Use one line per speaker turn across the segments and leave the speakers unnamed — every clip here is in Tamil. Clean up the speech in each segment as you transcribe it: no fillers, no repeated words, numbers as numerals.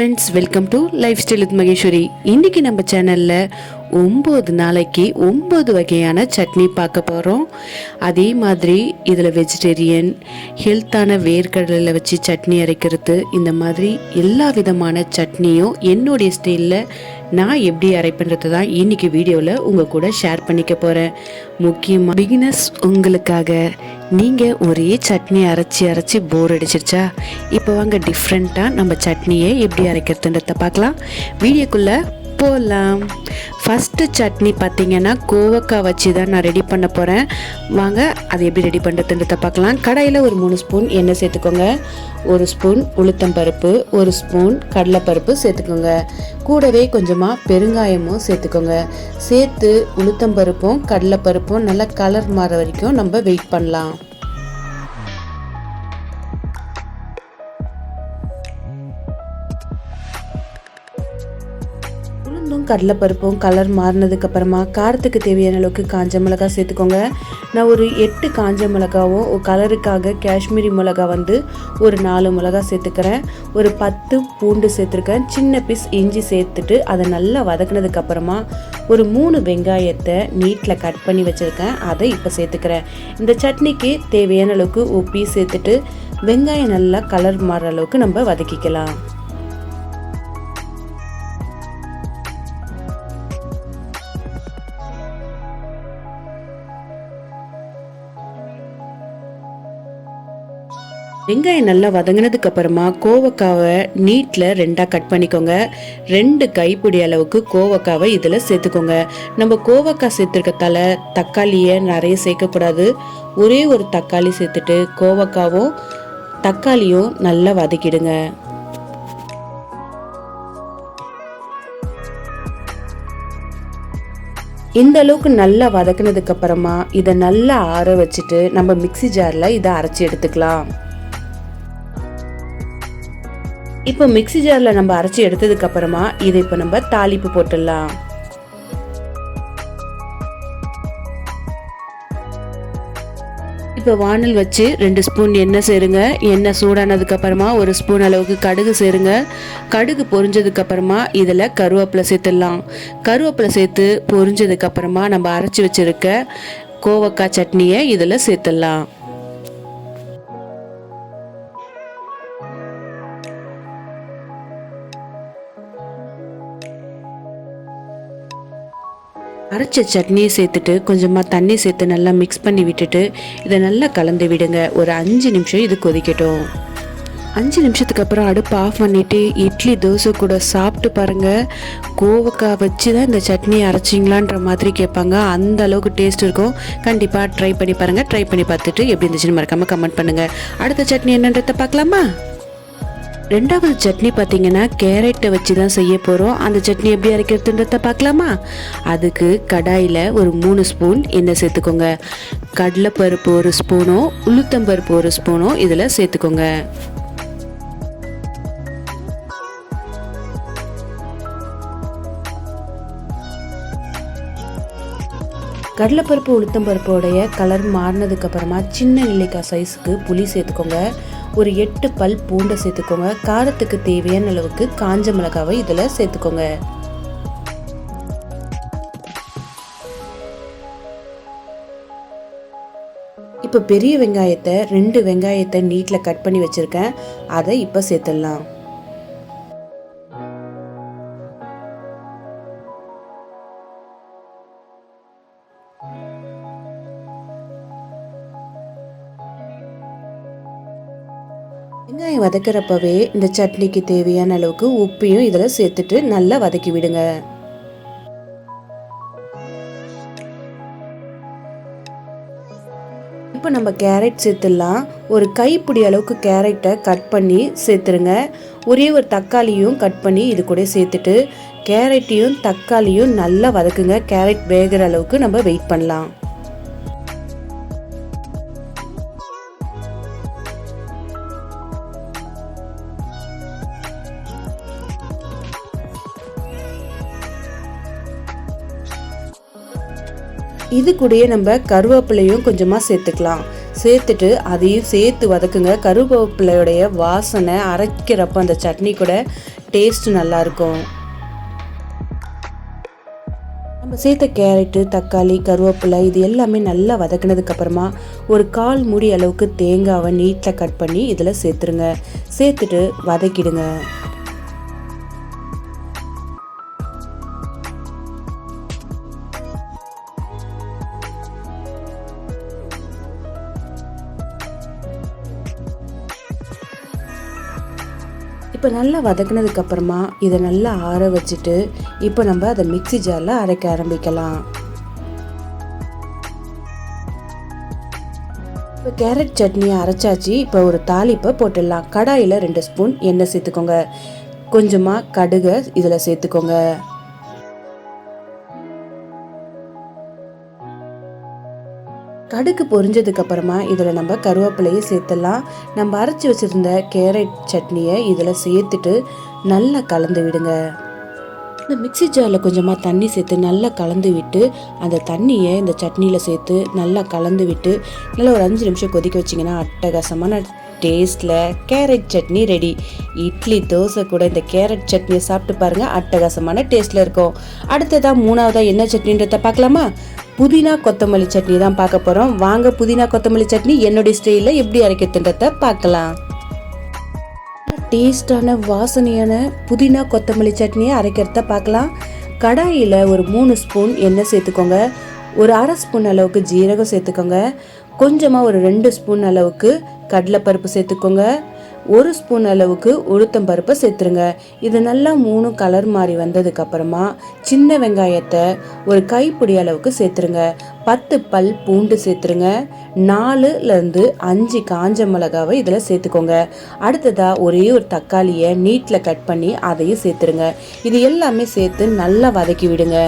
Friends, welcome to life style with Maheswari. இன்றைக்கி நம்ம சேனலில் 9 நாளைக்கு 9 வகையான சட்னி பார்க்க போகிறோம். அதே மாதிரி இதில் வெஜிடேரியன், ஹெல்த்தான வேர்க்கடலை வச்சு சட்னி அரைக்கிறது, இந்த மாதிரி எல்லா விதமான சட்னியும் என்னுடைய ஸ்டைலில் நான் எப்படி அரைப்பண்றது தான் இன்றைக்கி வீடியோவில் உங்கள் கூட ஷேர் பண்ணிக்க போகிறேன். முக்கியமாக பிகினர்ஸ் உங்களுக்காக. நீங்கள் ஒரே சட்னி அரைச்சி போர் அடிச்சிருச்சா? இப்போ வாங்க டிஃப்ரெண்ட்டாக நம்ம சட்னியை எப்படி அரைக்கிறதுன்றத பார்க்கலாம். வீடியோக்குள்ளே போகலாம். ஃபஸ்ட்டு சட்னி பார்த்திங்கன்னா கோவக்காய் வச்சு தான் நான் ரெடி பண்ண போகிறேன். வாங்க அது எப்படி ரெடி பண்ணுறதுன்றத பார்க்கலாம். கடாயில் ஒரு 3 ஸ்பூன் எண்ணெய் சேர்த்துக்கோங்க. 1 ஸ்பூன் உளுத்தம்பருப்பு, 1 ஸ்பூன் கடலைப்பருப்பு சேர்த்துக்கோங்க. கூடவே கொஞ்சமாக பெருங்காயமும் சேர்த்துக்கோங்க. சேர்த்து உளுத்தம்பருப்பும் கடலைப்பருப்பும் நல்லா கலர் மாற வரைக்கும் நம்ம வெயிட் பண்ணலாம். உளுந்தும் கடலைப்பருப்பும் கலர் மாறினதுக்கு அப்புறமா காரத்துக்கு தேவையான அளவுக்கு காஞ்ச மிளகாய் சேர்த்துக்கோங்க. நான் ஒரு 8 காஞ்ச மிளகாவும் கலருக்காக காஷ்மீரி மிளகா ஒரு 4 மிளகாய் சேர்த்துக்கிறேன். ஒரு 10 பூண்டு சேர்த்துருக்கேன். சின்ன பீஸ் இஞ்சி சேர்த்துட்டு அதை நல்லா வதக்கினதுக்கு அப்புறமா ஒரு 3 வெங்காயத்தை நீட்டில் கட் பண்ணி வச்சுருக்கேன். அதை இப்போ சேர்த்துக்கிறேன். இந்த சட்னிக்கு தேவையான அளவுக்கு உப்பி சேர்த்துட்டு வெங்காயம் நல்லா கலர் மாறுற அளவுக்கு நம்ம வதக்கிக்கலாம். வெங்காயம் நல்லா வதங்கினதுக்கு அப்புறமா கோவக்காவை நீட்டில் 2ஆக கட் பண்ணிக்கோங்க. 2 கைப்பிடி அளவுக்கு கோவக்காவை இதில் சேர்த்துக்கோங்க. நம்ம கோவக்காய் சேர்த்துருக்கத்தால தக்காளியை நிறைய சேர்க்கக்கூடாது. ஒரே ஒரு தக்காளி சேர்த்துட்டு கோவக்காவும் தக்காளியும் நல்லா வதக்கிடுங்க. இந்த அளவுக்கு நல்லா வதக்கினதுக்கு அப்புறமா இதை நல்லா ஆற வச்சுட்டு நம்ம மிக்ஸி ஜாரில் இதை அரைச்சி எடுத்துக்கலாம். இப்போ மிக்ஸி ஜாரில் நம்ம அரைச்சி எடுத்ததுக்கு அப்புறமா இதை இப்போ நம்ம தாளிப்பு போட்டுடலாம். இப்போ வானல் வச்சு 2 ஸ்பூன் எண்ணெய் சேருங்க. எண்ணெய் சூடானதுக்கு அப்புறமா 1 ஸ்பூன் அளவுக்கு கடுகு சேருங்க. கடுகு பொரிஞ்சதுக்கு அப்புறமா இதில் கருவேப்பிலை சேர்த்துடலாம். கருவேப்பிலை சேர்த்து பொரிஞ்சதுக்கு அப்புறமா நம்ம அரைச்சி வச்சிருக்க கோவக்காய் சட்னியை இதில் சேர்த்துடலாம். அரைச்ச சட்னியை சேர்த்துட்டு கொஞ்சமாக தண்ணி சேர்த்து நல்லா மிக்ஸ் பண்ணி விட்டுட்டு இதை நல்லா கலந்து விடுங்க. ஒரு 5 நிமிஷம் இது கொதிக்கட்டும். 5 நிமிஷத்துக்கு அப்புறம் அடுப்பு ஆஃப் பண்ணிவிட்டு இட்லி தோசை கூட சாப்பிட்டு பாருங்கள். கோவக்காய் வச்சு தான் இந்த சட்னி அரைச்சிங்களான்ற மாதிரி கேட்பாங்க. அந்த அளவுக்கு டேஸ்ட் இருக்கும். கண்டிப்பாக ட்ரை பண்ணி பாருங்கள். ட்ரை பண்ணி பார்த்துட்டு எப்படி இருந்துச்சுன்னு மறக்காமல் கமெண்ட் பண்ணுங்கள். அடுத்த சட்னி என்னன்றதை பார்க்கலாமா? 2வது சட்னி பார்த்திங்கன்னா கேரட்டை வச்சு தான் செய்ய போகிறோம். அந்த சட்னி எப்படி அரைக்கிறதுன்றத பார்க்கலாமா? அதுக்கு கடாயில் ஒரு 3 ஸ்பூன் எண்ணெய் சேர்த்துக்கோங்க. கடலைப்பருப்பு 1 ஸ்பூனும் உளுத்தம்பருப்பு 1 ஸ்பூனும் இதில் சேர்த்துக்கோங்க. கடலைப்பருப்பு உளுத்தம்பருப்போடைய கலர் மாறினதுக்கு அப்புறமா சின்ன நெல்லிக்காய் சைஸுக்கு புளி சேர்த்துக்கோங்க. ஒரு 8 பல் பூண்டை சேர்த்துக்கோங்க. காரத்துக்கு தேவையான அளவுக்கு காஞ்ச மிளகாவை இதில் சேர்த்துக்கோங்க. இப்போ பெரிய வெங்காயத்தை 2 வெங்காயத்தை நீட்டில் கட் பண்ணி வச்சுருக்கேன். அதை இப்போ சேர்த்துடலாம். வெங்காயம் வதக்கிறப்பவே இந்த சட்னிக்கு தேவையான அளவுக்கு உப்பையும் இதில் சேர்த்துட்டு நல்லா வதக்கி விடுங்க. இப்போ நம்ம கேரட் சேர்த்துடலாம். ஒரு கைப்பிடி அளவுக்கு கேரட்டை கட் பண்ணி சேர்த்துருங்க. ஒரே ஒரு தக்காளியும் கட் பண்ணி இது கூட சேர்த்துட்டு கேரட்டையும் தக்காளியும் நல்லா வதக்குங்க. கேரட் வேகிற அளவுக்கு நம்ம வெயிட் பண்ணலாம். இது கூடயே நம்ம கருவேப்பிலையும் கொஞ்சமாக சேர்த்துக்கலாம். சேர்த்துட்டு அதையும் சேர்த்து வதக்குங்க. கருவேப்பிலையோடைய வாசனை அரைக்கிறப்ப அந்த சட்னி கூட டேஸ்ட் நல்லாயிருக்கும். நம்ம சேர்த்த கேரட்டு, தக்காளி, கருவேப்பிலை இது எல்லாமே நல்லா வதக்கினதுக்கப்புறமா ஒரு 1/4 மூடி அளவுக்கு தேங்காவை நீட்டில் கட் பண்ணி இதில் சேர்த்துருங்க. சேர்த்துட்டு வதக்கிடுங்க. இப்போ நல்லா வதக்கினதுக்கப்புறமா இதை நல்லா ஆற வச்சுட்டு இப்போ நம்ம அதை மிக்ஸி ஜாரில் அரைக்க ஆரம்பிக்கலாம். இப்போ கேரட் சட்னியை அரைச்சாச்சு. இப்போ ஒரு தாளிப்பை போட்டுடலாம். கடாயில் 2 ஸ்பூன் எண்ணெய் சேர்த்துக்கோங்க. கொஞ்சமாக கடுகை இதில் சேர்த்துக்கோங்க. கடுகு பொரிஞ்சதுக்கு அப்புறமா இதில் நம்ம கருவேப்பிலையை சேர்த்துடலாம். நம்ம அரைச்சி வச்சுருந்த கேரட் சட்னியை இதில் சேர்த்துட்டு நல்லா கலந்து விடுங்க. இந்த மிக்ஸி ஜாரில் கொஞ்சமாக தண்ணி சேர்த்து நல்லா கலந்து விட்டு அந்த தண்ணியை இந்த சட்னியில் சேர்த்து நல்லா கலந்து விட்டு நல்லா ஒரு 5 நிமிஷம் கொதிக்க வச்சிங்கன்னா அட்டகாசமான டேஸ்ட்டில் கேரட் சட்னி ரெடி. இட்லி, தோசை கூட இந்த கேரட் சட்னியை சாப்பிட்டு பாருங்கள், அட்டகாசமான டேஸ்ட்டில் இருக்கும். அடுத்ததாக 3ஆவதாக என்ன சட்னின்றதை பார்க்கலாமா? புதினா கொத்தமல்லி சட்னி தான் பார்க்க போகிறோம். வாங்க புதினா கொத்தமல்லி சட்னி என்னுடைய ஸ்டைலில் எப்படி அரைக்கிறதுன்றதை பார்க்கலாம். டேஸ்டான வாசனையான புதினா கொத்தமல்லி சட்னியை அரைக்கிறத பார்க்கலாம். கடாயில் ஒரு 3 ஸ்பூன் எண்ணெய் சேர்த்துக்கோங்க. ஒரு 1/2 ஸ்பூன் அளவுக்கு ஜீரகம் சேர்த்துக்கோங்க. கொஞ்சமாக ஒரு 2 ஸ்பூன் அளவுக்கு கடலைப்பருப்பு சேர்த்துக்கோங்க. 1 ஸ்பூன் அளவுக்கு உளுத்தம் பருப்பை சேர்த்துருங்க. இது நல்லா 3 கலர் மாறி வந்ததுக்கு அப்புறமா சின்ன வெங்காயத்தை ஒரு கைப்பிடி அளவுக்கு சேர்த்துருங்க. 10 பல் பூண்டு சேர்த்துருங்க. 4லேருந்து 5 காஞ்ச மிளகாவை இதில் சேர்த்துக்கோங்க. அடுத்ததாக ஒரே ஒரு தக்காளியை நீட்டில் கட் பண்ணி அதையும் சேர்த்துருங்க. இது எல்லாமே சேர்த்து நல்லா வதக்கி விடுங்க.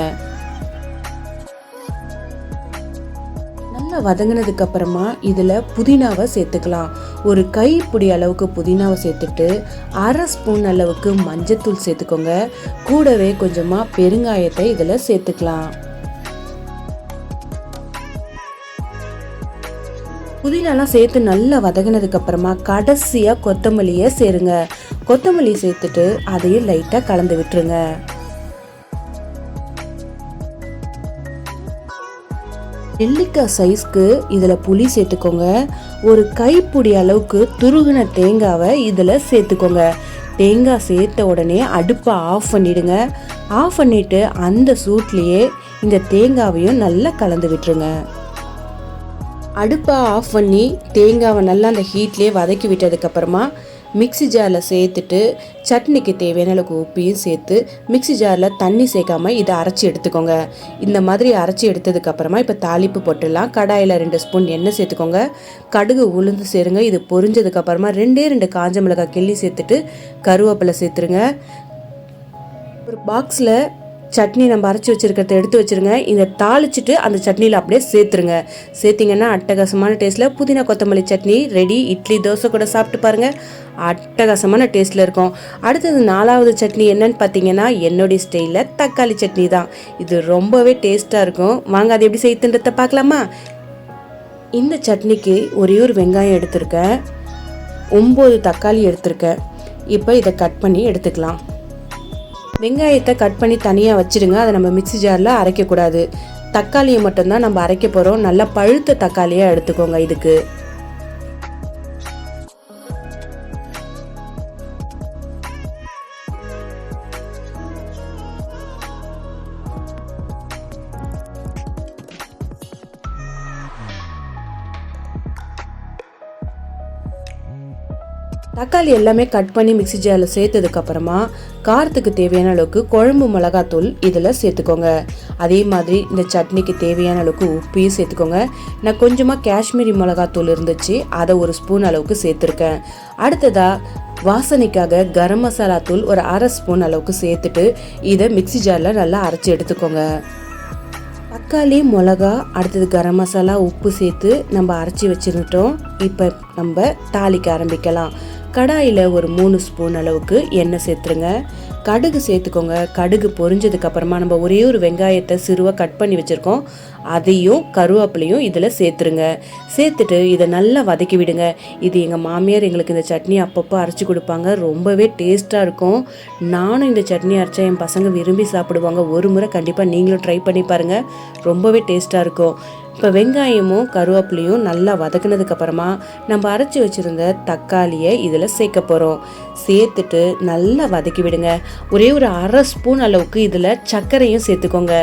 வதங்கினதுக்கு அப்புறமா இதில் புதினாவை சேர்த்துக்கலாம். ஒரு கைப்பிடி அளவுக்கு புதினாவை சேர்த்துட்டு 1/2 ஸ்பூன் அளவுக்கு மஞ்சத்தூள் சேர்த்துக்கோங்க. கூடவே கொஞ்சமாக பெருங்காயத்தை இதில் சேர்த்துக்கலாம். புதினாலாம் சேர்த்து நல்லா வதங்கினதுக்கு அப்புறமா கடைசியாக கொத்தமல்லியை சேருங்க. கொத்தமல்லி சேர்த்துட்டு அதையும் லைட்டாக கலந்து விட்டுருங்க. நெல்லிக்காய் சைஸ்க்கு இதில் புளி சேர்த்துக்கோங்க. ஒரு கைப்பிடி அளவுக்கு துருகின தேங்காவை இதில் சேர்த்துக்கோங்க. தேங்காய் சேர்த்த உடனே அடுப்பை ஆஃப் பண்ணிடுங்க. ஆஃப் பண்ணிவிட்டு அந்த சூட்லேயே இந்த தேங்காவையும் நல்லா கலந்து விட்டுருங்க. அடுப்பை ஆஃப் பண்ணி தேங்காவை நல்லா அந்த ஹீட்லேயே வதக்கி விட்டதுக்கப்புறமா மிக்ஸி ஜாரில் சேர்த்துட்டு சட்னிக்கு தேவையான அளவுக்கு உப்பையும் சேர்த்து மிக்ஸி ஜாரில் தண்ணி சேர்க்காமல் இதை அரைச்சி எடுத்துக்கோங்க. இந்த மாதிரி அரைச்சி எடுத்ததுக்கப்புறமா இப்போ தாளிப்பு போட்டுடலாம். கடாயில் 2 ஸ்பூன் எண்ணெய் சேர்த்துக்கோங்க. கடுகு உளுந்து சேருங்க. இது பொரிஞ்சதுக்கப்புறமா 2 காஞ்ச மிளகாய் கிள்ளி சேர்த்துட்டு கருவேப்பிலை சேர்த்துருங்க. ஒரு பாக்ஸில் சட்னி நம்ம அரைச்சி வச்சுருக்கிறத எடுத்து வச்சுருங்க. இதை தாளிச்சிட்டு அந்த சட்னியில் அப்படியே சேர்த்துருங்க. சேர்த்திங்கன்னா அட்டகாசமான டேஸ்ட்டில் புதினா கொத்தமல்லி சட்னி ரெடி. இட்லி, தோசை கூட சாப்பிட்டு பாருங்கள், அட்டகாசமான டேஸ்ட்டில் இருக்கும். அடுத்தது 4ஆவது சட்னி என்னன்னு பார்த்தீங்கன்னா என்னுடைய ஸ்டைலில் தக்காளி சட்னி தான். இது ரொம்பவே டேஸ்ட்டாக இருக்கும். வாங்க அது எப்படி செய்யுதுன்றதை பார்க்கலாமா? இந்த சட்னிக்கு ஒரே ஒரு வெங்காயம் எடுத்திருக்கேன். 9 தக்காளி எடுத்திருக்கேன். இப்போ இதை கட் பண்ணி எடுத்துக்கலாம். வெங்காயத்தை கட் பண்ணி தனியாக வச்சுடுங்க. அதை நம்ம மிக்ஸி ஜாரில் அரைக்கக்கூடாது. தக்காளியை மட்டும்தான் நம்ம அரைக்க போகிறோம். நல்லா பழுத்த தக்காளியாக எடுத்துக்கோங்க. இதுக்கு தக்காளி எல்லாமே கட் பண்ணி மிக்ஸி ஜாரில் சேர்த்ததுக்கப்புறமா காரத்துக்கு தேவையான அளவுக்கு குழம்பு மிளகாத்தூள் இதில் சேர்த்துக்கோங்க. அதே மாதிரி இந்த சட்னிக்கு தேவையான அளவுக்கு உப்பையும் சேர்த்துக்கோங்க. நான் கொஞ்சமாக காஷ்மீரி மிளகாத்தூள் இருந்துச்சு, அதை 1 ஸ்பூன் அளவுக்கு சேர்த்துருக்கேன். அடுத்ததாக வாசனைக்காக கரம் மசாலா தூள் ஒரு 1/2 ஸ்பூன் அளவுக்கு சேர்த்துட்டு இதை மிக்ஸி ஜாரில் நல்லா அரைச்சி எடுத்துக்கோங்க. தக்காளி, மிளகா, அடுத்தது கரம் மசாலா, உப்பு சேர்த்து நம்ம அரைச்சி வச்சுருட்டோம். இப்போ நம்ம தாளிக்க ஆரம்பிக்கலாம். கடாயில் ஒரு 3 ஸ்பூன் அளவுக்கு எண்ணெய் சேர்த்துருங்க. கடுகு சேர்த்துக்கோங்க. கடுகு பொரிஞ்சதுக்கு அப்புறமா நம்ம ஒரே ஒரு வெங்காயத்தை சிறுவாக கட் பண்ணி வச்சுருக்கோம், அதையும் கருவேப்பிலையும் இதில் சேர்த்துருங்க. சேர்த்துட்டு இதை நல்லா வதக்கி விடுங்க. இது எங்கள் மாமியார் எங்களுக்கு இந்த சட்னி அப்பப்போ அரைச்சி கொடுப்பாங்க, ரொம்பவே டேஸ்ட்டாக இருக்கும். நானும் இந்த சட்னி அரைச்சா என் பசங்க விரும்பி சாப்பிடுவாங்க. ஒரு முறை கண்டிப்பாக நீங்களும் ட்ரை பண்ணி பாருங்கள், ரொம்பவே டேஸ்ட்டாக இருக்கும். இப்போ வெங்காயமும் கருவேப்பிலையும் நல்லா வதக்குனதுக்கப்புறமா நம்ம அரைச்சி வச்சுருந்த தக்காளியை இதில் சேர்க்க போகிறோம். சேர்த்துட்டு நல்லா வதக்கி விடுங்க. ஒரே ஒரு அரை ஸ்பூன் அளவுக்கு இதில் சர்க்கரையும் சேர்த்துக்கோங்க.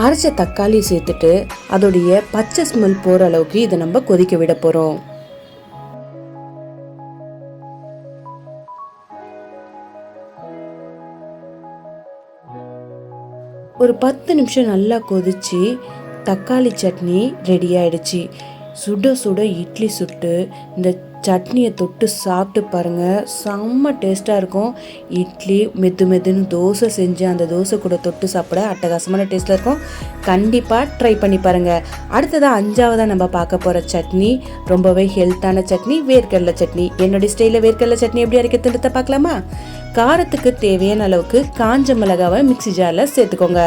அரைச்ச தக்காளி சேர்த்துட்டு அதோடைய பச்சை ஸ்மெல் போகிற அளவுக்கு இதை நம்ம கொதிக்க விட போகிறோம். ஒரு 10 நிமிஷம் நல்லா கொதிச்சு தக்காளி சட்னி ரெடி ஆயிடுச்சு. சுட சுட இட்லி சுட்டு இந்த சட்னியை தொட்டு சாப்பிட்டு பாருங்கள், செம்ம டேஸ்ட்டாக இருக்கும். இட்லி மெதுன்னு தோசை செஞ்சு அந்த தோசை கூட தொட்டு சாப்பிட அட்டகாசமான டேஸ்ட்டில் இருக்கும். கண்டிப்பாக ட்ரை பண்ணி பாருங்கள். அடுத்ததாக 5ஆவதாக நம்ம பார்க்க போகிற சட்னி ரொம்பவே ஹெல்த்தான சட்னி, வேர்க்கடலை சட்னி. என்னுடைய ஸ்டைலில் வேர்க்கடலை சட்னி எப்படி அரைக்கிறதுன்றத பார்க்கலாமா? காரத்துக்கு தேவையான அளவுக்கு காஞ்ச மிளகாவை மிக்ஸி ஜாரில் சேர்த்துக்கோங்க.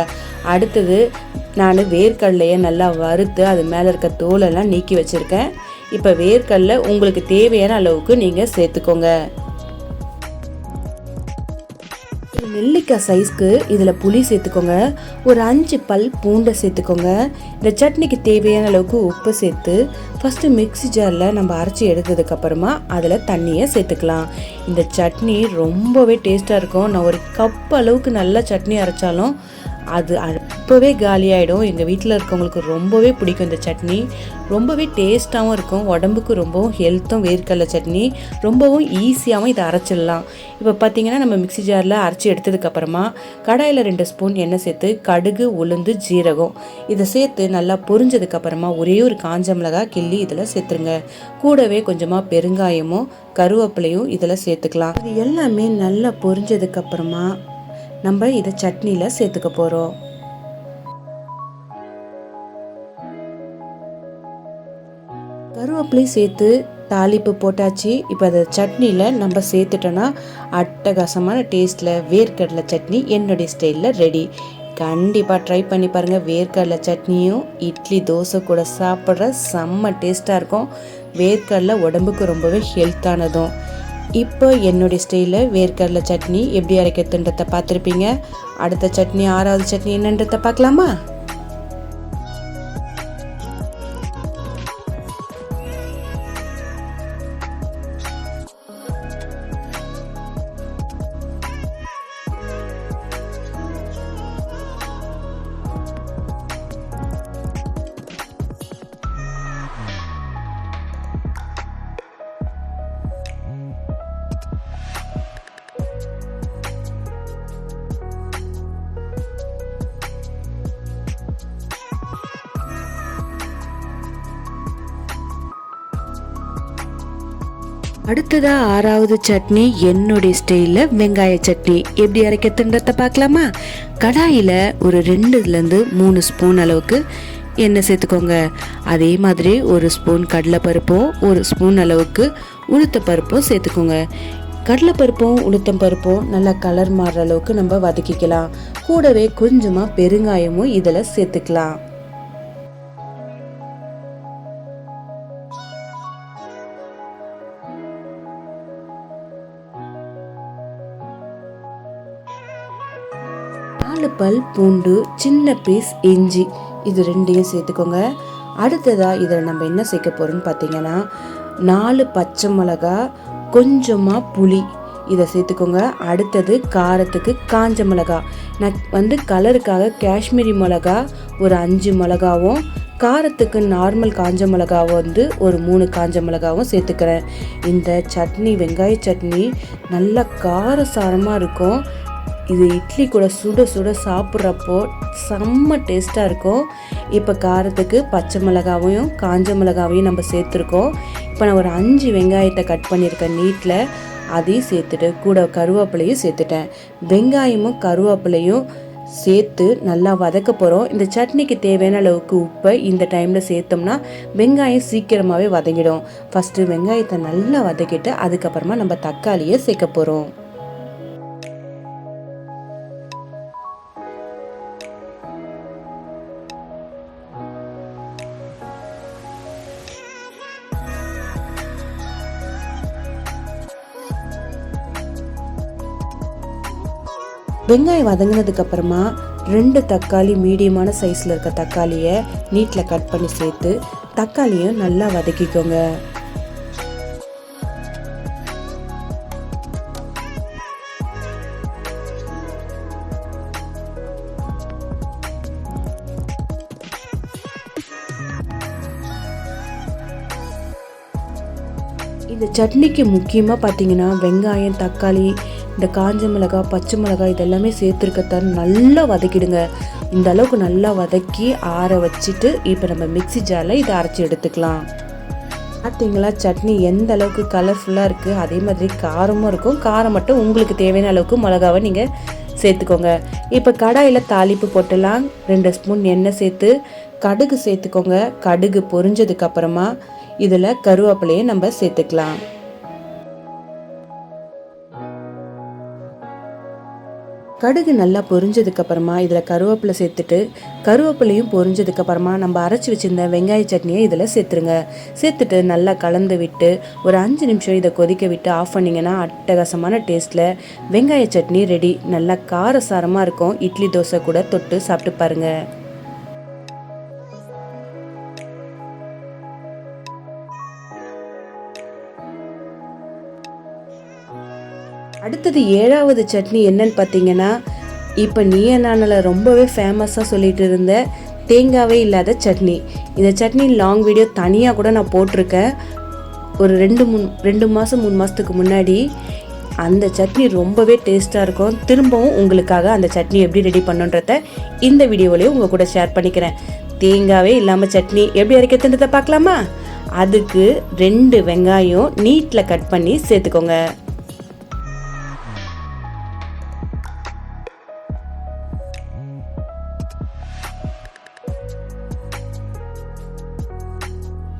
அடுத்தது நான் வேர்க்கடலையை நல்லா வறுத்து அது மேலே இருக்க தோலெல்லாம் நீக்கி வச்சுருக்கேன். இப்போ வேர்க்கடலை உங்களுக்கு தேவையான அளவுக்கு நீங்கள் சேர்த்துக்கோங்க. நெல்லிக்காய் சைஸ்க்கு இதில் புளி சேர்த்துக்கோங்க. ஒரு 5 பல் பூண்டை சேர்த்துக்கோங்க. இந்த சட்னிக்கு தேவையான அளவுக்கு உப்பு சேர்த்து ஃபஸ்ட்டு மிக்ஸி ஜாரில் நம்ம அரைச்சி எடுத்ததுக்கப்புறமா அதில் தண்ணியை சேர்த்துக்கலாம். இந்த சட்னி ரொம்பவே டேஸ்ட்டாக இருக்கும். நான் ஒரு கப் அளவுக்கு நல்லா சட்னி அரைச்சாலும் அது அப்போவே காலியாகிடும். எங்கள் வீட்டில் இருக்கவங்களுக்கு ரொம்பவே பிடிக்கும் இந்த சட்னி. ரொம்பவே டேஸ்ட்டாகவும் இருக்கும், உடம்புக்கு ரொம்பவும் ஹெல்த்தும். வேர்க்கடலை சட்னி ரொம்பவும் ஈஸியாகவும் இதை அரைச்சிடலாம். இப்போ பார்த்திங்கன்னா நம்ம மிக்ஸி ஜாரில் அரைச்சி எடுத்ததுக்கப்புறமா கடாயில் 2 ஸ்பூன் எண்ணெய் சேர்த்து கடுகு, உளுந்து, ஜீரகம் இதை சேர்த்து நல்லா பொரிஞ்சதுக்கப்புறமா ஒரே ஒரு காஞ்ச மிளகாய் கிள்ளி இதில் சேர்த்துருங்க. கூடவே கொஞ்சமாக பெருங்காயமும் கருவேப்பிலையும் இதில் சேர்த்துக்கலாம். இது எல்லாமே நல்லா பொரிஞ்சதுக்கப்புறமா நம்ம இதை சட்னியில் சேர்த்துக்க போகிறோம். கருவேப்பிலை சேர்த்து தாளிப்பு போட்டாச்சு. இப்போ அதை சட்னியில் நம்ம சேர்த்துட்டோன்னா அட்டகாசமான டேஸ்ட்டில் வேர்க்கடலை சட்னி என்னுடைய ஸ்டைலில் ரெடி. கண்டிப்பாக ட்ரை பண்ணி பாருங்கள். வேர்க்கடலை சட்னியும் இட்லி தோசை கூட சாப்பிட்ற செம்ம டேஸ்ட்டாக இருக்கும். வேர்க்கடலை உடம்புக்கு ரொம்பவே ஹெல்த்தானதும். இப்போ என்னுடைய ஸ்டைலில் வேர்க்கடலை சட்னி எப்படி அரைக்கிறதுன்றதை பார்த்துருப்பீங்க. அடுத்த சட்னி 6ஆவது சட்னி என்னன்றதை பார்க்கலாமா? அடுத்ததா 6ஆவது சட்னி என்னுடைய ஸ்டைலில் வெங்காய சட்னி எப்படி அரைக்கிறதுன்றத பார்க்கலாமா? கடாயில் ஒரு 2லேருந்து 3 ஸ்பூன் அளவுக்கு எண்ணெய் சேர்த்துக்கோங்க. அதே மாதிரி 1 ஸ்பூன் கடலைப்பருப்பும் 1 ஸ்பூன் அளவுக்கு உளுத்தப்பருப்பும் சேர்த்துக்கோங்க. கடலைப்பருப்பும் உளுத்தம் பருப்பும் நல்லா கலர் மாறுற அளவுக்கு நம்ம வதக்கிக்கலாம். கூடவே கொஞ்சமாக பெருங்காயமும் இதில் சேர்த்துக்கலாம். பல் பூண்டு, சின்ன பீஸ் இஞ்சி இது 2ஐயும் சேர்த்துக்கோங்க. அடுத்ததாக இதில் நம்ம என்ன சேர்க்க போகிறோம்னு பார்த்தீங்கன்னா 4 பச்சை மிளகா, கொஞ்சமாக புளி இதை சேர்த்துக்கோங்க. அடுத்தது காரத்துக்கு காஞ்ச மிளகா. நான் கலருக்காக காஷ்மீரி மிளகா ஒரு 5 மிளகாவும், காரத்துக்கு நார்மல் காஞ்ச மிளகாவும் ஒரு 3 காஞ்ச மிளகாவும் சேர்த்துக்கிறேன். இந்த சட்னி வெங்காய சட்னி நல்லா காரசாரமாக இருக்கும். இது இட்லி கூட சுட சுட சாப்பிட்றப்போ செம்ம டேஸ்ட்டாக இருக்கும். இப்போ காரத்துக்கு பச்சை மிளகாவையும் காஞ்ச மிளகாவையும் நம்ம சேர்த்துருக்கோம். இப்போ நான் ஒரு 5 வெங்காயத்தை கட் பண்ணியிருக்கேன் நீட்டில், அதையும் சேர்த்துட்டு கூட கருவேப்பிலையும் சேர்த்துட்டேன். வெங்காயமும் கருவேப்பிலையும் சேர்த்து நல்லா வதக்க போகிறோம். இந்த சட்னிக்கு தேவையான அளவுக்கு உப்பை இந்த டைமில் சேர்த்தோம்னா வெங்காயம் சீக்கிரமாகவே வதங்கிடும். ஃபஸ்ட்டு வெங்காயத்தை நல்லா வதக்கிட்டு அதுக்கப்புறமா நம்ம தக்காளியை சேர்க்க போகிறோம். வெங்காயம் வதங்கினதுக்கு அப்புறமா 2 தக்காளி மீடியமான சைஸில் இருக்க தக்காளியை நீட்டில் கட் பண்ணி சேர்த்து தக்காளியும் நல்லா வதக்கிக்கோங்க. இந்த சட்னிக்கு முக்கியமாக பார்த்தீங்கன்னா வெங்காயம், தக்காளி, இந்த காஞ்ச மிளகாய், பச்சை மிளகாய் இதெல்லாமே சேர்த்துருக்கத்தான் நல்லா வதக்கிடுங்க. இந்த அளவுக்கு நல்லா வதக்கி ஆற வச்சுட்டு இப்போ நம்ம மிக்ஸி ஜாரில் இதை அரைச்சி எடுத்துக்கலாம். பார்த்தீங்களா சட்னி எந்த அளவுக்கு கலர்ஃபுல்லாக இருக்குது, அதே மாதிரி காரமும் இருக்கும். காரம் மட்டும் உங்களுக்கு தேவையான அளவுக்கு மிளகாவை நீங்கள் சேர்த்துக்கோங்க. இப்போ கடாயில் தாளிப்பு போட்டுலாம் 2 ஸ்பூன் எண்ணெய் சேர்த்து கடுகு சேர்த்துக்கோங்க. கடுகு பொரிஞ்சதுக்கப்புறமா இதில் கருவேப்பிலையை நம்ம சேர்த்துக்கலாம். கடுகு நல்லா பொரிஞ்சதுக்கப்புறமா இதில் கருவேப்பிலை சேர்த்துட்டு கருவேப்பிலையும் பொரிஞ்சதுக்கப்புறமா நம்ம அரைச்சி வச்சுருந்த வெங்காய சட்னியை இதில் சேர்த்துருங்க. சேர்த்துட்டு நல்லா கலந்து விட்டு ஒரு 5 நிமிஷம் இதை கொதிக்க விட்டு ஆஃப் பண்ணிங்கன்னா அட்டகாசமான டேஸ்ட்டில் வெங்காய சட்னி ரெடி. நல்லா காரசாரமாக இருக்கும். இட்லி தோசை கூட தொட்டு சாப்பிட்டு பாருங்கள். அடுத்தது 7வது சட்னி என்னன்னு பார்த்தீங்கன்னா, இப்போ நீயா நானால ரொம்பவே ஃபேமஸாக சொல்லிட்டு இருந்த தேங்காவே இல்லாத சட்னி. இந்த சட்னி லாங் வீடியோ தனியாக கூட நான் போட்டிருக்கேன். ஒரு 2 மாதம் 3 மாதத்துக்கு முன்னாடி. அந்த சட்னி ரொம்பவே டேஸ்ட்டாக இருக்கும். திரும்பவும் உங்களுக்காக அந்த சட்னி எப்படி ரெடி பண்ணுன்றத இந்த வீடியோவிலேயே உங்கள் கூட ஷேர் பண்ணிக்கிறேன். தேங்காவே இல்லாமல் சட்னி எப்படி அரைக்கிறதுன்றதை பார்க்கலாமா? அதுக்கு 2 வெங்காயம் நீட்டில் கட் பண்ணி சேர்த்துக்கோங்க.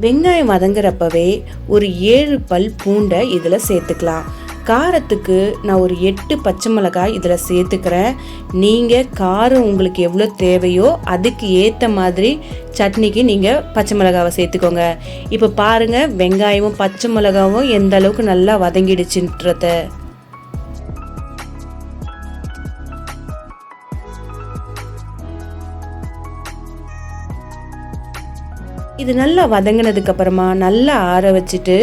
வெங்காயம் வதங்குறப்பவே ஒரு 7 பல் பூண்டை இதில் சேர்த்துக்கலாம். காரத்துக்கு நான் ஒரு 8 பச்சை மிளகாய் இதில் சேர்த்துக்கிறேன். நீங்கள் காரம் உங்களுக்கு எவ்வளோ தேவையோ அதுக்கு ஏற்ற மாதிரி சட்னிக்கு நீங்கள் பச்சை மிளகாவை சேர்த்துக்கோங்க. இப்போ பாருங்கள் வெங்காயமும் பச்சை மிளகாவும் எந்த அளவுக்கு நல்லா வதங்கிடுச்சுன்றத. இது நல்லா வதங்கினதுக்கு அப்புறமா நல்லா ஆற வச்சுட்டு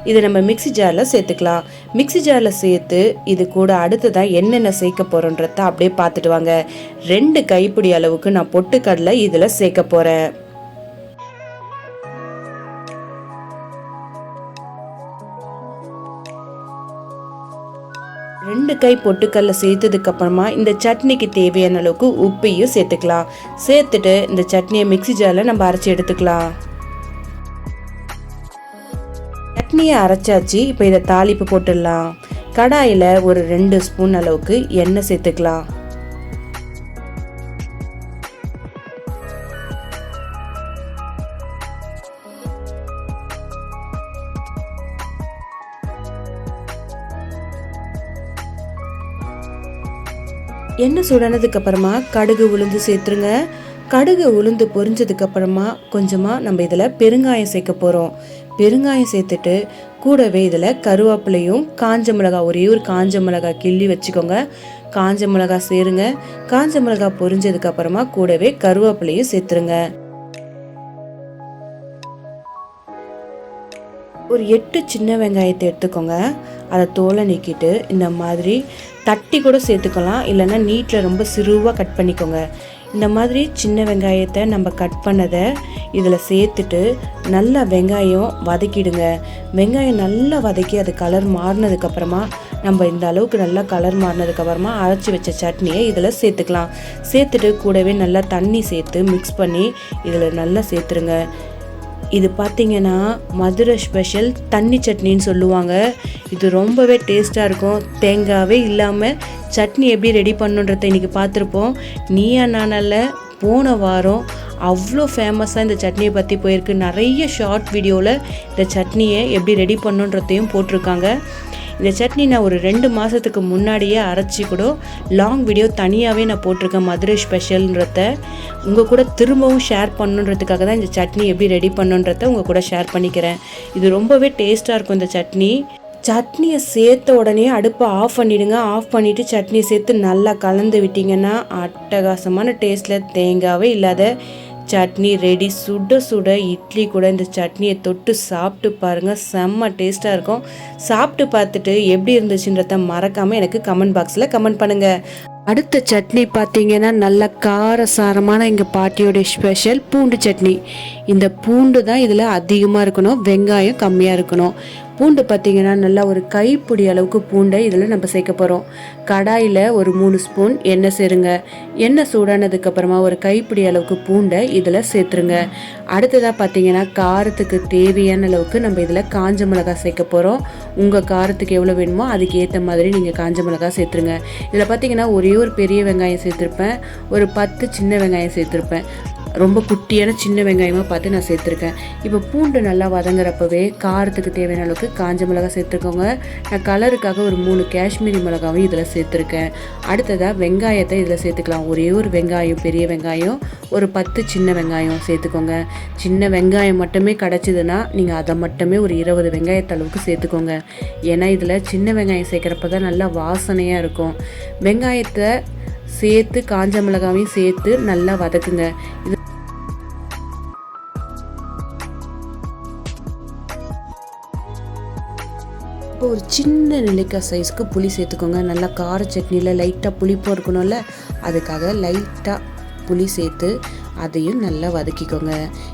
இதை நம்ம மிக்ஸி ஜாரில் சேர்த்துக்கலாம். மிக்ஸி ஜாரில் சேர்த்து இது கூட அடுத்ததாக என்னென்ன சேர்க்க போகிறோன்றத அப்படியே பார்த்துட்டு வாங்க. 2 கைப்பிடி அளவுக்கு நான் பொட்டுக்கடலை இதில் சேர்க்க போகிறேன். ரெண்டு கை பொட்டுக்கடலை சேர்த்ததுக்கு அப்புறமா இந்த சட்னிக்கு தேவையான அளவுக்கு உப்பையும் சேர்த்துக்கலாம். சேர்த்துட்டு இந்த சட்னியை மிக்ஸி ஜாரில் நம்ம அரைச்சி எடுத்துக்கலாம். சட்னியை அரைச்சாச்சு. இப்போ இதை தாளிப்பு போட்டுடலாம். கடாயில் ஒரு 2 ஸ்பூன் அளவுக்கு எண்ணெய் சேர்த்துக்கலாம். எண்ணெய் சுடானதுக்கு அப்புறமா கடுகு உளுந்து சேர்த்துருங்க. கடுகு உளுந்து பொரிஞ்சதுக்கு அப்புறமா கொஞ்சமாக நம்ம இதில் பெருங்காயம் சேர்க்க போகிறோம். பெருங்காயம் சேர்த்துட்டு கூடவே இதில் கருவேப்பிலையும் காஞ்ச மிளகாய், ஒரே ஒரு காஞ்ச மிளகாய் கிள்ளி வச்சுக்கோங்க. காஞ்ச மிளகாய் சேருங்க. காஞ்ச மிளகாய் பொரிஞ்சதுக்கு அப்புறமா கூடவே கருவேப்பிலையும் சேர்த்துருங்க. ஒரு 8 சின்ன வெங்காயத்தை எடுத்துக்கோங்க. அதை தோலை நீக்கிட்டு இந்த மாதிரி தட்டி கூட சேர்த்துக்கலாம், இல்லைன்னா நீட்டில் ரொம்ப சிறுவாக கட் பண்ணிக்கோங்க. இந்த மாதிரி சின்ன வெங்காயத்தை நம்ம கட் பண்ணதை இதில் சேர்த்துட்டு நல்லா வெங்காயம் வதக்கிடுங்க. வெங்காயம் நல்லா வதக்கி அது கலர் மாறினதுக்கப்புறமா நம்ம இந்த அளவுக்கு நல்லா கலர் மாறினதுக்கப்புறமா அரைச்சி வச்ச சட்னியை இதில் சேர்த்துக்கலாம். சேர்த்துட்டு கூடவே நல்லா தண்ணி சேர்த்து மிக்ஸ் பண்ணி இதில் நல்லா சேர்த்துருங்க. இது பார்த்திங்கன்னா மதுரை ஸ்பெஷல் தண்ணி சட்னின்னு சொல்லுவாங்க. இது ரொம்பவே டேஸ்ட்டாக இருக்கும். தேங்காவே இல்லாமல் சட்னி எப்படி ரெடி பண்ணுன்றதை இன்றைக்கி பார்த்துருப்போம். நீயா நானால போன வாரம் அவ்வளோ ஃபேமஸாக இந்த சட்னியை பற்றி போயிருக்கு. நிறைய ஷார்ட் வீடியோவில் இந்த சட்னியை எப்படி ரெடி பண்ணுன்றதையும் போட்டிருக்காங்க. இந்த சட்னி நான் ஒரு 2 மாதத்துக்கு முன்னாடியே அரைச்சி கூட லாங் வீடியோ தனியாகவே நான் போட்டிருக்கேன். மதுரை ஸ்பெஷல்ன்றத உங்கள் கூட திரும்பவும் ஷேர் பண்ணுன்றதுக்காக தான் இந்த சட்னி எப்படி ரெடி பண்ணுன்றதை உங்கள் கூட ஷேர் பண்ணிக்கிறேன். இது ரொம்பவே டேஸ்ட்டாக இருக்கும். இந்த சட்னியை சேர்த்த உடனே அடுப்பை ஆஃப் பண்ணிவிடுங்க. ஆஃப் பண்ணிவிட்டு சட்னியை சேர்த்து நல்லா கலந்து விட்டிங்கன்னா அட்டகாசமான டேஸ்ட்டில் தேங்காவே இல்லாத சட்னி ரெடி. சுட சுட இட்லி கூட இந்த சட்னியை தொட்டு சாப்பிட்டு பாருங்கள். செம்ம டேஸ்ட்டாக இருக்கும். சாப்பிட்டு பார்த்துட்டு எப்படி இருந்துச்சுன்றத மறக்காமல் எனக்கு கமெண்ட் பாக்ஸில் கமெண்ட் பண்ணுங்கள். அடுத்த சட்னி பார்த்தீங்கன்னா நல்ல காரசாரமான எங்கள் பாட்டியோடைய ஸ்பெஷல் பூண்டு சட்னி. இந்த பூண்டு தான் இதில் அதிகமாக இருக்கணும், வெங்காயம் கம்மியாக இருக்கணும். பூண்டு பார்த்திங்கன்னா நல்லா ஒரு கைப்பிடி அளவுக்கு பூண்டை இதில் நம்ம சேர்க்க போகிறோம். கடாயில் ஒரு 3 ஸ்பூன் எண்ணெய் சேருங்க. எண்ணெய் சூடானதுக்கப்புறமா ஒரு கைப்பிடி அளவுக்கு பூண்டை இதில் சேர்த்துருங்க. அடுத்ததாக பார்த்திங்கன்னா காரத்துக்கு தேவையான அளவுக்கு நம்ம இதில் காஞ்ச மிளகாய் சேர்க்க போகிறோம். உங்கள் காரத்துக்கு எவ்வளோ வேணுமோ அதுக்கு ஏற்ற மாதிரி நீங்கள் காஞ்ச மிளகாய் சேர்த்துருங்க. இதில் பார்த்திங்கன்னா ஒரே ஒரு பெரிய வெங்காயம் சேர்த்துருப்பேன், ஒரு 10 சின்ன வெங்காயம் சேர்த்துருப்பேன். ரொம்ப குட்டியான சின்ன வெங்காயமாக பார்த்து நான் சேர்த்துருக்கேன். இப்போ பூண்டு நல்லா வதங்குறப்பவே காரத்துக்கு தேவையான அளவுக்கு காஞ்ச மிளகாய் சேர்த்துக்கோங்க. நான் கலருக்காக ஒரு 3 காஷ்மீரி மிளகாவும் இதில் சேர்த்துருக்கேன். அடுத்ததாக வெங்காயத்தை இதில் சேர்த்துக்கலாம். ஒரே ஒரு வெங்காயம், பெரிய வெங்காயம், ஒரு 10 சின்ன வெங்காயம் சேர்த்துக்கோங்க. சின்ன வெங்காயம் மட்டுமே கிடச்சிதுன்னா நீங்கள் அதை மட்டுமே ஒரு 20 வெங்காயத்த அளவுக்கு சேர்த்துக்கோங்க. ஏன்னா இதில் சின்ன வெங்காயம் சேர்க்குறப்ப தான் நல்லா வாசனையாக இருக்கும். வெங்காயத்தை சேர்த்து காஞ்ச மிளகாவையும் சேர்த்து நல்லா வதக்குங்க. இது இப்போ ஒரு சின்ன நெல்லிக்காய் சைஸ்க்கு புளி சேர்த்துக்கோங்க. நல்லா கார சட்னியில் லைட்டாக புளிப்பாக இருக்கணும்ல, அதுக்காக லைட்டாக புளி சேர்த்து அதையும் நல்லா வதக்கிக்கோங்க.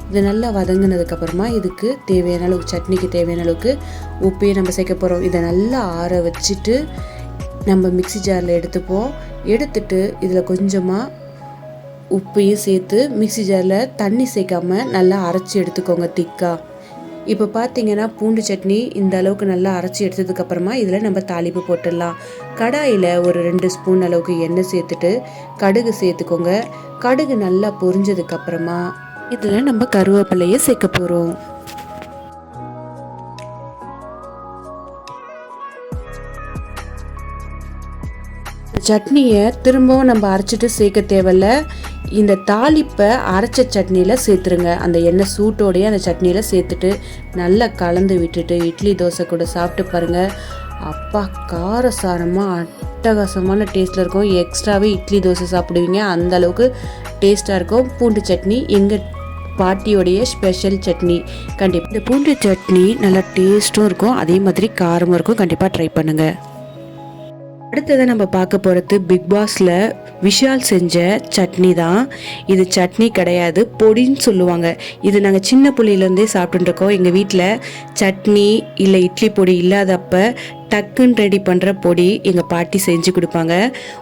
இது நல்லா வதங்கினதுக்கப்புறமா இதுக்கு தேவையான அளவுக்கு, சட்னிக்கு தேவையான அளவுக்கு உப்பையும் நம்ம சேர்க்க போகிறோம். இதை நல்லா ஆற வச்சுட்டு நம்ம மிக்ஸி ஜாரில் எடுத்துட்டு இதில் கொஞ்சமாக உப்பையும் சேர்த்து மிக்ஸி ஜாரில் தண்ணி சேர்க்காமல் நல்லா அரைச்சி எடுத்துக்கோங்க திக்காக. இப்போ பார்த்தீங்கன்னா பூண்டு சட்னி இந்த அளவுக்கு நல்லா அரைச்சி எடுத்ததுக்கப்புறமா இதில் நம்ம தாளிப்பு போட்டுடலாம். கடாயில் ஒரு 2 ஸ்பூன் அளவுக்கு எண்ணெய் சேர்த்துட்டு கடுகு சேர்த்துக்கோங்க. கடுகு நல்லா பொரிஞ்சதுக்கப்புறமா இதில் நம்ம கருவேப்பிலையை சேர்க்க போகிறோம். சட்னியை திரும்பவும் நம்ம அரைச்சிட்டு சேர்க்க தேவையில்ல. இந்த தாளிப்பை அரைச்ச சட்னியில் சேர்த்துருங்க. அந்த எண்ணெய் சூட்டோடையே அந்த சட்னியில் சேர்த்துட்டு நல்லா கலந்து விட்டுட்டு இட்லி தோசை கூட சாப்பிட்டு பாருங்கள். அப்பா, காரசாரமாக அட்டகாசமான டேஸ்ட்டில் இருக்கும். எக்ஸ்ட்ராவே இட்லி தோசை சாப்பிடுவீங்க, அந்த அளவுக்கு டேஸ்ட்டாக இருக்கும். பூண்டு சட்னி எங்கள் பாட்டியோடைய ஸ்பெஷல் சட்னி. கண்டிப்பாக இந்த பூண்டு சட்னி நல்லா டேஸ்ட்டும் இருக்கும், அதே மாதிரி காரமும் இருக்கும். கண்டிப்பாக ட்ரை பண்ணுங்கள். அடுத்ததை நம்ம பார்க்க போகிறது பிக் பாஸில் விஷால் செஞ்ச சட்னி தான். இது சட்னி கிடையாது, பொடின்னு சொல்லுவாங்க. இது நாங்கள் சின்ன புள்ளியிலேருந்தே சாப்பிட்டுருக்கோம். எங்கள் வீட்டில் சட்னி இல்லை இட்லி பொடி இல்லாதப்ப டக்குன்னு ரெடி பண்ணுற பொடி எங்கள் பாட்டி செஞ்சு கொடுப்பாங்க.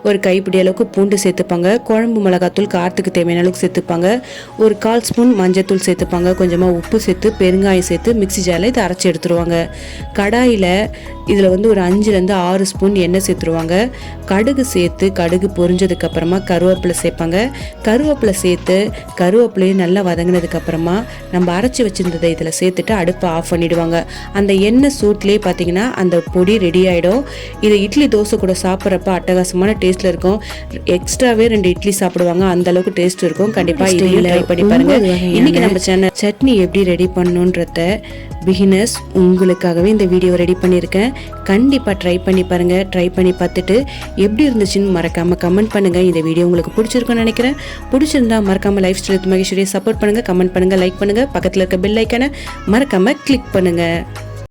ஒரு கைப்பிடி அளவுக்கு பூண்டு சேர்த்துப்பாங்க, குழம்பு மிளகாத்தூள் காரத்துக்கு தேவையான அளவுக்கு சேர்த்துப்பாங்க, ஒரு 1/4 ஸ்பூன் மஞ்சத்தூள் சேர்த்துப்பாங்க, கொஞ்சமாக உப்பு சேர்த்து பெருங்காயம் சேர்த்து மிக்ஸி ஜாரில் இதை அரைச்சி எடுத்துருவாங்க. கடாயில் இதில் ஒரு 5லேருந்து 6 ஸ்பூன் எண்ணெய் சேர்த்துருவாங்க. கடுகு சேர்த்து கடுகு பொரிஞ்சதுக்கப்புறமா கருவேப்பிலை சேர்ப்பாங்க. கருவேப்பிலை சேர்த்து கருவேப்பிலையும் நல்லா வதங்கினதுக்கப்புறமா நம்ம அரைச்சி வச்சுருந்ததை இதில் சேர்த்துட்டு அடுப்பை ஆஃப் பண்ணிவிடுவாங்க. அந்த எண்ணெய் சூட்லேயே பார்த்தீங்கன்னா அந்த பொடி ரெடி ஆகிடும். இதை இட்லி தோசை கூட சாப்பிட்றப்ப அட்டகாசமான டேஸ்ட்டில் இருக்கும். எக்ஸ்ட்ராவே 2 இட்லி சாப்பிடுவாங்க, அந்த அளவுக்கு டேஸ்ட் இருக்கும். கண்டிப்பாக இதையும் ட்ரை பண்ணி பாருங்க. இன்னைக்கு நம்ம சேனல் சட்னி எப்படி ரெடி பண்ணணுன்றத பிகினர்ஸ் உங்களுக்காகவே இந்த வீடியோ ரெடி பண்ணியிருக்கேன். கண்டிப்பாக ட்ரை பண்ணி பாருங்கள். ட்ரை பண்ணி பார்த்துட்டு எப்படி இருந்துச்சுன்னு மறக்காமல் கமெண்ட் பண்ணுங்கள். இந்த வீடியோ உங்களுக்கு பிடிச்சிருக்குன்னு நினைக்கிறேன். பிடிச்சிருந்தா மறக்காமல் லைஃப் ஸ்டைல் மகேஸ்வரியை சப்போர்ட் பண்ணுங்கள், கமெண்ட் பண்ணுங்கள், லைக் பண்ணுங்கள். பக்கத்தில் இருக்க பெல் ஐக்கானை மறக்காமல் கிளிக் பண்ணுங்கள்.